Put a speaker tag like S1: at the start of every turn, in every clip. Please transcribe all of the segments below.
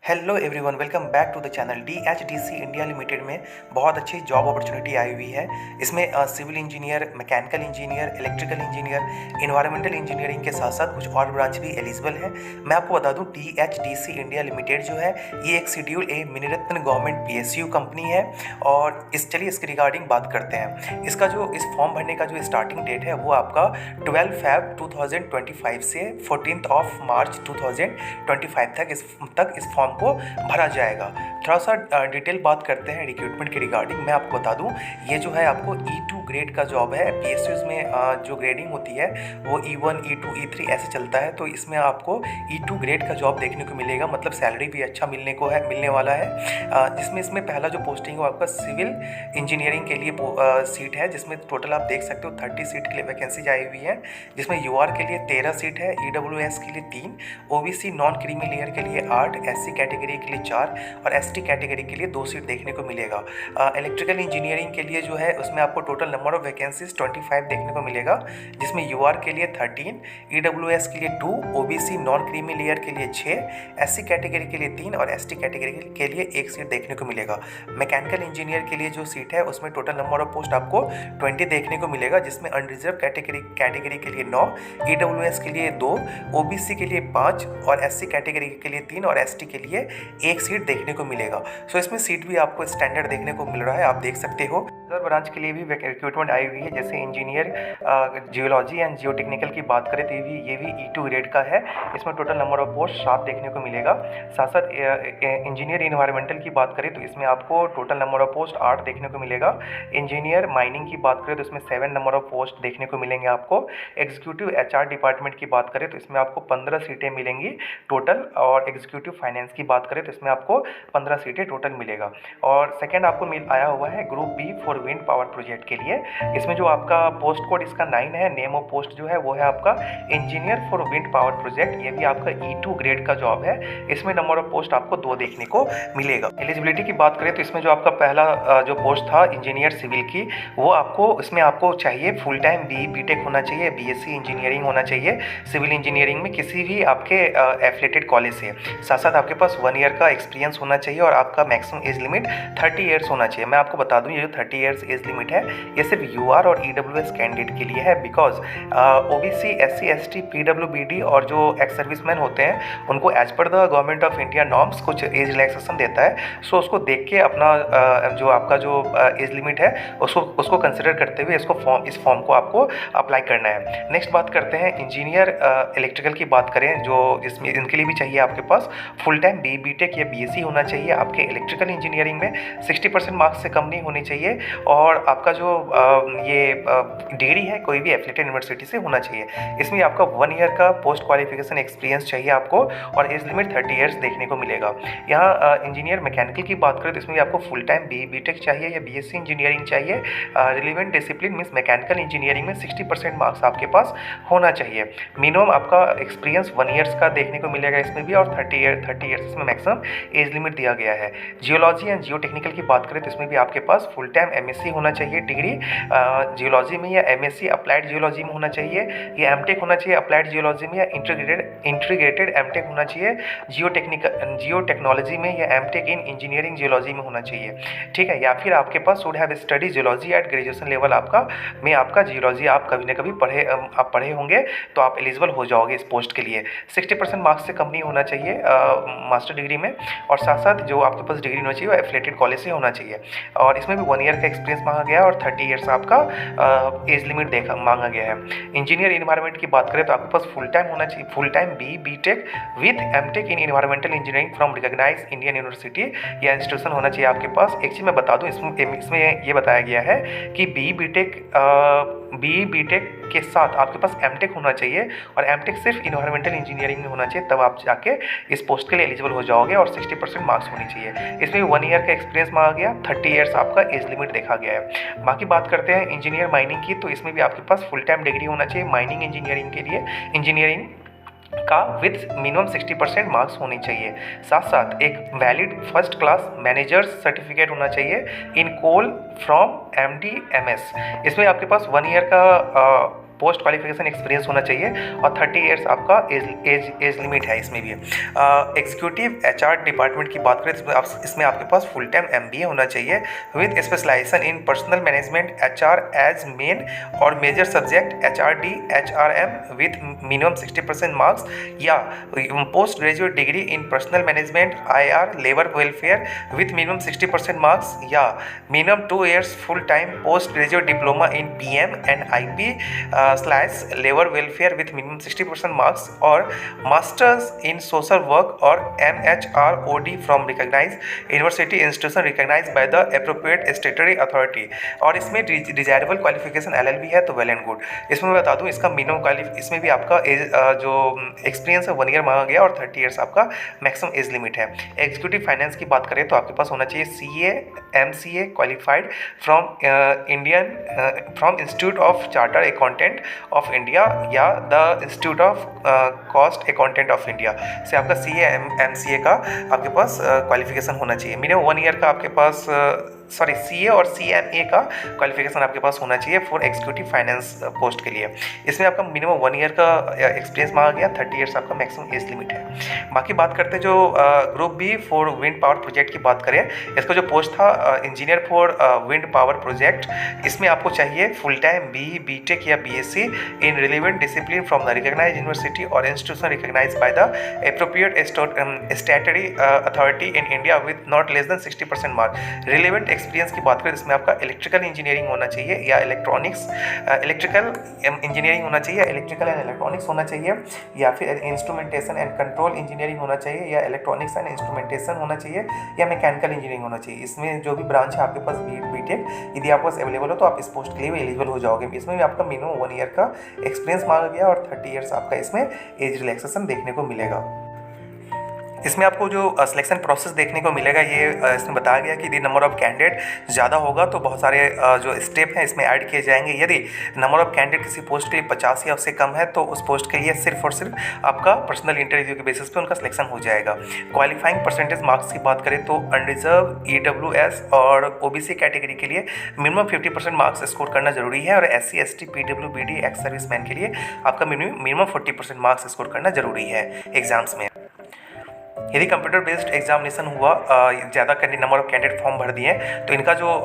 S1: Hello everyone, welcome back to the channel. DHDC India limited में बहुत अच्छी job opportunity आई हुई है। इसमें civil engineer, mechanical engineer, electrical engineer, environmental engineering के साथ साथ कुछ और ब्रांच भी एलिजिबल है। मैं आपको बता दूं, DHDC इंडिया लिमिटेड जो है ये एक शेड्यूल ए मिनीरत्न गवर्नमेंट PSU कंपनी है। और चलिए इसके रिगार्डिंग बात करते हैं। इसका जो इस फॉर्म भरने का जो स्टार्टिंग डेट है वो आपका 12 Feb 2025 से 14 मार्च 2025 तक इस फॉर्म को भरा जाएगा। थोड़ा सा डिटेल बात करते हैं रिक्रूटमेंट के रिगार्डिंग। मैं आपको बता दूं, ये जो है आपको E2 ग्रेड का जॉब है। PSUs में जो ग्रेडिंग होती है वो E1, E2, E3 ऐसे चलता है। तो इसमें आपको E2 ग्रेड का जॉब देखने को मिलेगा, मतलब सैलरी भी अच्छा मिलने वाला है। इसमें पहला जो पोस्टिंग है आपका सिविल इंजीनियरिंग के लिए सीट है, जिसमें टोटल आप देख सकते हो 30 सीट के लिए वैकेंसी आई हुई है। जिसमें UR के लिए 13 सीट है, EWS के लिए 3, OBC नॉन क्रीमी लेयर के लिए 8, SC कैटेगरी के लिए 4 और ST कैटेगरी के लिए 2 सीट देखने को मिलेगा। इलेक्ट्रिकल इंजीनियरिंग के लिए जो है उसमें आपको टोटल नंबर ऑफ वैकेंसीज 25 देखने को मिलेगा, जिसमें UR के लिए 13, EWS के लिए 2, OBC नॉन क्रीमी लेयर के लिए 6, SC कैटेगरी के लिए 3 और ST कैटेगरी के लिए 1 सीट देखने को मिलेगा। मैकेनिकल इंजीनियर के लिए जो सीट है उसमें टोटल नंबर ऑफ पोस्ट आपको 20 देखने को मिलेगा, जिसमें अनरिजर्व कैटेगरी के लिए 9, EWS के लिए 2, OBC के लिए 5 और SC कैटेगरी के लिए 3 और ST के लिए 1 सीट देखने को मिलेगा। सो इसमें सीट भी आपको स्टैंडर्ड देखने को मिल रहा है, आप देख सकते हो। अदर ब्रांच के लिए भी रिक्रूटमेंट आई हुई है, जैसे इंजीनियर जियोलॉजी एंड जियोटेक्निकल की बात करें तो ये भी E2 ग्रेड का है। इसमें टोटल नंबर ऑफ पोस्ट 7 देखने को मिलेगा। साथ साथ इंजीनियर इन्वायरमेंटल की बात करें तो इसमें आपको टोटल नंबर ऑफ पोस्ट 8 देखने को मिलेगा। इंजीनियर माइनिंग की बात करें तो इसमें 7 नंबर ऑफ पोस्ट देखने को मिलेंगे आपको। एग्जीक्यूटिव HR डिपार्टमेंट की बात करें तो इसमें आपको 15 सीटें मिलेंगी टोटल। और एग्जीक्यूटिव फाइनेंस की बात करें तो इसमें आपको 15 सीटें टोटल मिलेगा। और सेकंड आपको आया हुआ है group B for wind power project के लिए। इसमें जो आपका पोस्ट कोड इसका 9 है। नेम ऑफ पोस्ट जो है वो है आपका engineer for wind power project. ये भी आपका E2 ग्रेड का जॉब है। इसमें नंबर ऑफ पोस्ट आपको 2 देखने को मिलेगा। एलिजिबिलिटी की बात करें तो इसमें जो आपका पहला जो पोस्ट था इंजीनियर सिविल की, वो आपको इसमें आपको चाहिए फुल टाइम BTech होना चाहिए, BSc इंजीनियरिंग होना चाहिए सिविल इंजीनियरिंग में किसी भी आपके एफिलेटेड कॉलेज से। साथ साथ आपके पास 1 ईयर का एक्सपीरियंस होना चाहिए और आपका मैक्सिमम एज लिमिट 30 ईयर्स होना चाहिए। मैं आपको बता दूं, ये जो 30 ईयर्स एज लिमिट है ये सिर्फ UR और EWS कैंडिडेट के लिए है। Because OBC SC ST PWBD और जो एक्स सर्विसमैन होते हैं उनको as per the government of India norms कुछ एज रिलैक्सेशन देता है। सो उसको देख के अपना जो आपका जो एज लिमिट है उसको कंसिडर करते हुए इस फॉर्म को आपको अप्लाई करना है। नेक्स्ट बात करते हैं इंजीनियर इलेक्ट्रिकल की बात करें, जो जिसमें इनके लिए भी चाहिए आपके पास फुल टाइम BTech या BSc होना चाहिए। आपके इलेक्ट्रिकल इंजीनियरिंग में 60% मार्क्स से कम नहीं होने चाहिए और आपका जो ये डिग्री है कोई भी एफिलिएटेड यूनिवर्सिटी से होना चाहिए। इसमें आपका 1 ईयर का पोस्ट क्वालिफिकेशन एक्सपीरियंस चाहिए आपको और एज लिमिट 30 ईयर्स देखने को मिलेगा। यहाँ इंजीनियर मैकेनिकल की बात करें तो इसमें आपको फुल टाइम BTech चाहिए या BSc इंजीनियरिंग चाहिए। Relevant discipline means mechanical engineering में 60% मार्क्स आपके पास होना चाहिए। मिनिमम आपका एक्सपीरियंस 1 ईयर्स का देखने को मिलेगा इसमें भी, और 30 ईयर्स इसमें मैक्सिमम एज लिमिट दिया गया है। जियोलॉजी एंड जियोटेक्निकल की बात करें तो इसमें भी आपके पास फुल टाइम MSc होना चाहिए डिग्री जियोलॉजी में, या MSc अप्लाइड जियोलॉजी में होना चाहिए, या MTech होना चाहिए अप्लाइड जियोलॉजी में, या इंटीग्रेटेड MTech होना चाहिए जियोटेक्नोलॉजी में, या MTech इन इंजीनियरिंग जियोलॉजी में होना चाहिए। ठीक है, या फिर आपके पास should have study geology at graduation level आपका जियोलॉजी आप कभी ना कभी पढ़े होंगे तो आप एलिजिबल हो जाओगे इस पोस्ट के लिए। 60% मार्क्स से कम नहीं होना चाहिए मास्टर डिग्री में, और साथ साथ जो आपके पास डिग्री होना चाहिए वो एफिलिएटेड कॉलेज से होना चाहिए। और इसमें भी 1 ईयर का एक्सपीरियंस मांगा गया है और 30 ईयर्स आपका एज लिमिट मांगा गया है। इंजीनियर इन्वायरमेंट की बात करें तो आपके पास फुल टाइम होना चाहिए, full time BTech with MTech in environmental engineering from recognised Indian university या इंस्टीट्यूशन होना चाहिए आपके पास। एक चीज़ मैं बता दूं, इसमें ये बताया गया है कि BTech के साथ आपके पास MTech होना चाहिए, और MTech सिर्फ इन्वायरमेंटल इंजीनियरिंग में होना चाहिए, तब आप जाके इस पोस्ट के लिए एलिजिबल हो जाओगे, और 60% मार्क्स होनी चाहिए। इसमें 1 ईयर का एक्सपीरियंस मांगा गया, 30 ईयर्स आपका एज लिमिट देखा गया है। बाकी बात करते हैं इंजीनियर माइनिंग की, तो इसमें भी आपके पास फुल टाइम डिग्री होना चाहिए माइनिंग इंजीनियरिंग के लिए, इंजीनियरिंग का विथ मिनिमम 60% मार्क्स होने चाहिए। साथ साथ एक valid first class managers certificate होना चाहिए इन कोल फ्रॉम MD MS। इसमें आपके पास 1 ईयर का पोस्ट क्वालिफिकेशन एक्सपीरियंस होना चाहिए और 30 ईयर्स आपका एज लिमिट है इसमें भी। एग्जीक्यूटिव एचआर डिपार्टमेंट की बात करें तो इसमें आपके पास फुल टाइम MBA होना चाहिए with specialisation in personal management HR as main और major subject HRD HRM with minimum 60% marks, या post graduate degree in personal management IR labour welfare with minimum 60% marks, या मिनिमम 2 years full time post graduate diploma in PM and IP / labour welfare with minimum 60% marks, और masters in social work और MHROD from recognise university institution recognise by the appropriate स्टेटरी authority. और इसमें desirable qualification LLB है तो well and good. इसमें मैं बता दूं इसका मिनिमम इसमें भी आपका जो एक्सपीरियंस है 1 ईयर मांगा गया और 30 ईयर्स आपका मैक्सिमम एज लिमिट है। एग्जीक्यूटिव फाइनेंस की बात करें तो आपके पास होना चाहिए CA MCA qualified from institute of chartered accountant of India या the institute of cost accountant of India से आपका CA MCA का आपके पास क्वालिफिकेशन होना चाहिए। मिनिमम 1 ईयर का आपके पास CA और CMA का क्वालिफिकेशन आपके पास होना चाहिए फॉर एग्जीक्यूटिव फाइनेंस पोस्ट के लिए। इसमें आपका मिनिमम 1 ईयर का एक्सपीरियंस मांगा गया, 30 ईयर्स आपका मैक्सिमम एज लिमिट है। बाकी बात करते हैं जो group B for wind power project की बात करें, इसका जो पोस्ट था engineer for wind power project, इसमें आपको चाहिए फुल टाइम BE BTech या BSc in relevant discipline from the recognised university और institution recognised by the appropriate statutory authority in India with not less than 60% mark. Relevant experience की बात करें इसमें आपका इलेक्ट्रिकल इंजीनियरिंग होना चाहिए या इलेक्ट्रिकल इंजीनियरिंग होना चाहिए, इलेक्ट्रिकल एंड इलेक्ट्रॉनिक्स होना चाहिए, या फिर इंस्ट्रूमेंटेशन एंड कंट्रोल इंजीनियरिंग होना चाहिए, या इलेक्ट्रॉनिक्स एंड इंस्ट्रूमेंटेशन होना चाहिए, या मैकेनिकल इंजीनियरिंग होना चाहिए। इसमें जो भी ब्रांच है आपके पास BTech यदि आपके पास अवेलेबल हो तो आप इस पोस्ट के लिए एलिजिबल हो जाओगे। इसमें भी आपका मिनिमम 1 ईयर का एक्सपीरियंस मांगा गया और 30 ईयर्स आपका इसमें एज रिलैक्सेशन देखने को मिलेगा। इसमें आपको जो सिलेक्शन प्रोसेस देखने को मिलेगा ये इसमें बताया गया कि यदि नंबर ऑफ कैंडिडेट ज़्यादा होगा तो बहुत सारे जो स्टेप हैं इसमें ऐड किए जाएंगे। यदि नंबर ऑफ कैंडिडेट किसी पोस्ट के लिए 50 या उससे कम है तो उस पोस्ट के लिए सिर्फ और सिर्फ आपका पर्सनल इंटरव्यू के बेसिस पे उनका सिलेक्शन हो जाएगा। क्वालिफाइंग परसेंटेज मार्क्स की बात करें तो अनरिजर्व EWS और OBC कैटेगरी के लिए मिनिमम 50% मार्क्स स्कोर करना जरूरी है, और SC ST PWBD x serviceman के लिए आपका मिनिमम 40% मार्क्स स्कोर करना जरूरी है एग्जाम्स में। यदि कंप्यूटर बेस्ड एग्जामिनेशन हुआ, ज़्यादा नंबर ऑफ कैंडिडेट फॉर्म भर दिए तो इनका जो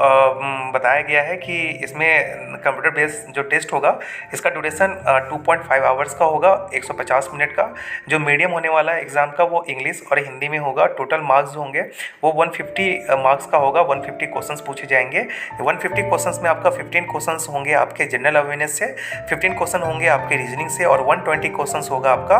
S1: बताया गया है कि इसमें कंप्यूटर बेस्ड जो टेस्ट होगा इसका ड्यूरेशन 2.5 आवर्स का होगा, 150 मिनट का। जो मीडियम होने वाला है एग्ज़ाम का वो इंग्लिश और हिंदी में होगा। टोटल मार्क्स जो होंगे वो 150 मार्क्स का होगा, 150 क्वेश्चंस पूछे जाएंगे। 150 क्वेश्चंस में आपका 15 क्वेश्चंस होंगे आपके जनरल अवेयरनेस से, 15 क्वेश्चन होंगे आपके रीजनिंग से, और 120 क्वेश्चंस होगा आपका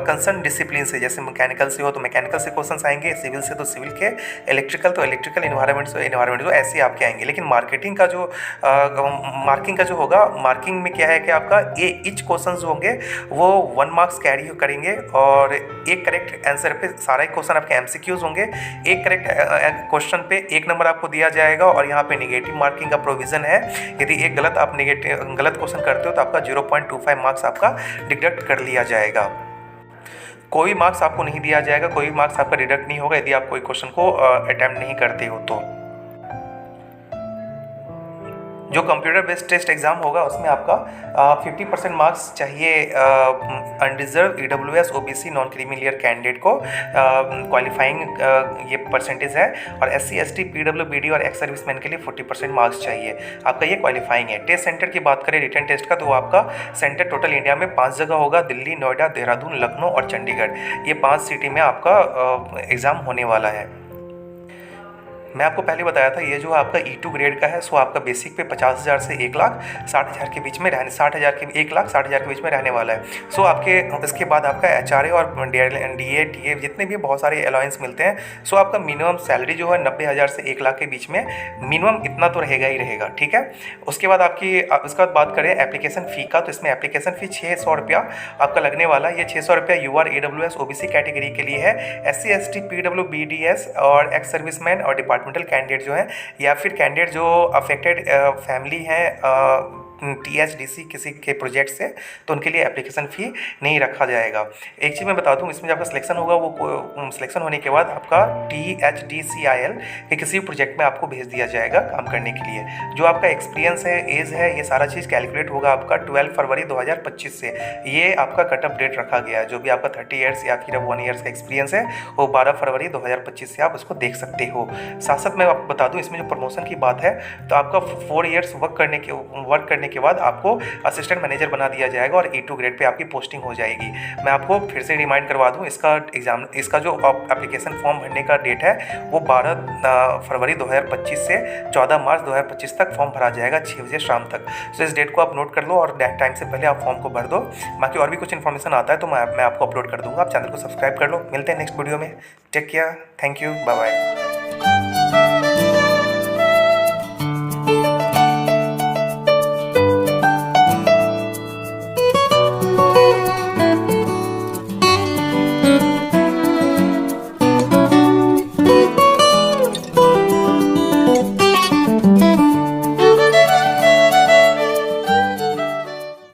S1: कंसर्न डिसिप्लिन से। जैसे मैकेनिकल से हो तो मैकेनिकल से क्वेश्चंस आएंगे, सिविल से तो सिविल के, इलेक्ट्रिकल तो इलेक्ट्रिकल, इन्वायरमेंट से इन्वायरमेंट, तो ऐसे आपके आएंगे। लेकिन मार्किंग का जो होगा, मार्किंग में क्या है कि आपका ईच क्वेश्चन जो होंगे वो 1 मार्क्स कैरी करेंगे, और एक करेक्ट आंसर पे सारे क्वेश्चन आपके MCQs होंगे। एक करेक्ट क्वेश्चन पे 1 नंबर आपको दिया जाएगा, और यहाँ पे नेगेटिव मार्किंग का प्रोविजन है। यदि एक गलत क्वेश्चन करते हो तो आपका 0.25 मार्क्स आपका डिडक्ट कर लिया जाएगा। कोई मार्क्स आपको नहीं दिया जाएगा, कोई मार्क्स आपका डिडक्ट नहीं होगा यदि आप कोई क्वेश्चन को अटेम्प्ट नहीं करते हो तो। जो कंप्यूटर बेस्ड टेस्ट एग्जाम होगा उसमें आपका 50% मार्क्स चाहिए unreserve EWS OBC non creamy layer candidate को, क्वालिफाइंग ये परसेंटेज है। और SC ST PWBD और एक्स सर्विसमैन के लिए 40% मार्क्स चाहिए, आपका ये क्वालिफाइंग है। टेस्ट सेंटर की बात करें रिटन टेस्ट का तो आपका सेंटर टोटल इंडिया में 5 जगह होगा, दिल्ली, नोएडा, देहरादून, लखनऊ और चंडीगढ़। ये 5 सिटी में आपका एग्ज़ाम होने वाला है। मैं आपको पहले बताया था ये जो आपका E2 ग्रेड का है सो आपका बेसिक पे 50,000 से 1,60,000 के बीच में रहने 60,000 के 1,60,000 के बीच में रहने वाला है। सो आपके इसके बाद आपका HRA और DA TA जितने भी बहुत सारे अलाउंस मिलते हैं। सो आपका मिनिमम सैलरी जो है 90,000 से 1,00,000 के बीच में मिनिमम इतना तो रहेगा ही रहेगा, ठीक है। उसके बाद उसके बाद बात करें एप्लीकेशन फ़ी का, तो इसमें एप्लीकेशन फ़ी 600 रुपया आपका लगने वाला है। ये 600 रुपया UR AWS OBC कैटेगरी के लिए है। SC ST PWBDS और एक्स सर्विसमैन और डिपार्टमेंटल कैंडिडेट जो है, या फिर कैंडिडेट जो अफेक्टेड फैमिली है THDC किसी के प्रोजेक्ट से, तो उनके लिए एप्लीकेशन फ़ी नहीं रखा जाएगा। एक चीज़ मैं बता दूँ, इसमें जब आपका सिलेक्शन होगा वो सिलेक्शन होने के बाद आपका THDCIL के किसी प्रोजेक्ट में आपको भेज दिया जाएगा काम करने के लिए। जो आपका एक्सपीरियंस है, एज है, ये सारा चीज़ कैलकुलेट होगा आपका 12 फरवरी 2025 से। ये आपका कट ऑफ डेट रखा गया है। जो भी आपका 30 ईयर्स या फिर 1 ईयर्स का एक्सपीरियंस है वो 12 फरवरी 2025 से आप उसको देख सकते हो। साथ साथ मैं आपको बता दूँ, इसमें जो प्रमोशन की बात है, तो आपका 4 ईयर्स वर्क करने के बाद आपको असिस्टेंट मैनेजर बना दिया जाएगा और E2 ग्रेड पे आपकी पोस्टिंग हो जाएगी। मैं आपको फिर से रिमाइंड करवा दूँ, इसका जो एप्लीकेशन फॉर्म भरने का डेट है वो 12 फरवरी 2025 से 14 मार्च 2025 तक फॉर्म भरा जाएगा 6 बजे शाम तक। तो इस डेट को आप नोट कर लो और टाइम से पहले आप फॉर्म को भर दो। बाकी और भी कुछ इन्फॉर्मेशन आता है तो मैं आपको अपलोड कर दूंगा। आप चैनल को सब्सक्राइब कर लो। मिलते हैं नेक्स्ट वीडियो में। Take care, thank you, bye bye.